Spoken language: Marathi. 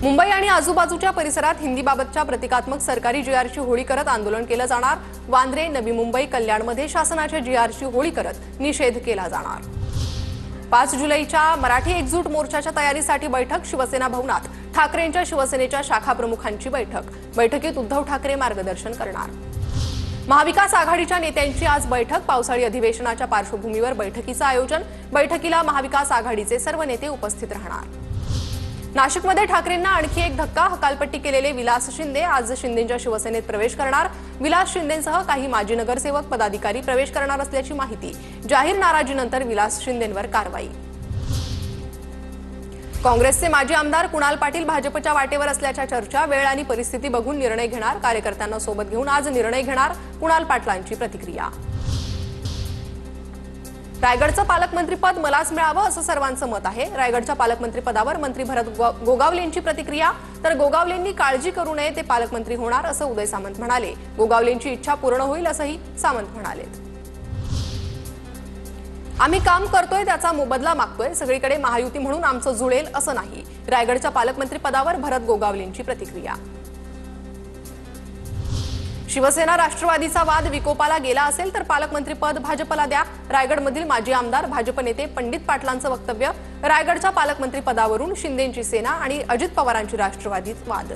मुंबई आणि आजूबाजूच्या परिसरात हिंदीबाबतच्या प्रतिकात्मक सरकारी जीआरची होळी करत आंदोलन केलं जाणार। वांद्रे, नवी मुंबई, कल्याणमध्ये शासनाच्या जीआरची होळी करत निषेध केला जाणार। 5 जुलैच्या मराठी एकजूट मोर्चाच्या तयारीसाठी बैठक शिवसेना भवनात। ठाकरेंच्या शिवसेनेच्या शाखा प्रमुखांची बैठकीत उद्धव ठाकरे मार्गदर्शन करणार। महाविकास आघाडीच्या नेत्यांची आज बैठक। पावसाळी अधिवेशनाच्या पार्श्वभूमीवर बैठकीचं आयोजन। बैठकीला महाविकास आघाडीचे सर्व नेते उपस्थित राहणार। नाशिकमध्ये ठाकरेंना आणखी एक धक्का। हकालपट्टी केलेले विलास शिंदे आज शिंदेंच्या शिवसेनेत प्रवेश करणार। विलास शिंदेंसह काही माजी नगरसेवक पदाधिकारी प्रवेश करणार असल्याची माहिती। जाहीर नाराजीनंतर विलास शिंदेंवर कारवाई। काँग्रेसचे माजी आमदार कुणाल पाटील भाजपच्या वाटेवर असल्याच्या चर्चा। वेळ आणि परिस्थिती बघून निर्णय घेणार। कार्यकर्त्यांना सोबत घेऊन आज निर्णय घेणार। कुणाल पाटलांची प्रतिक्रिया। रायगडचं पालकमंत्रीपद मलाच मिळावं असं सर्वांचं मत आहे। रायगडच्या पालकमंत्रीपदावर मंत्री भरत गोगावलेंची प्रतिक्रिया। तर गोगावलेंनी काळजी करू नये, ते पालकमंत्री होणार असं उदय सामंत म्हणाले। गोगावलेंची इच्छा पूर्ण होईल असंही सामंत म्हणाले। आम्ही काम करतोय, त्याचा मोबदला मागतोय। सगळीकडे महायुती म्हणून आमचं जुळेल असं नाही। रायगडच्या पालकमंत्रीपदावर भरत गोगावलेंची प्रतिक्रिया। शिवसेना राष्ट्रवादीचा वाद विकोपाला गेला असेल तर पालकमंत्रीपद भाजपला द्या। रायगडमधील माजी आमदार भाजप नेते पंडित पाटलांचं वक्तव्य। रायगडच्या पालकमंत्रीपदावरून शिंदेंची सेना आणि अजित पवारांची राष्ट्रवादीत वाद।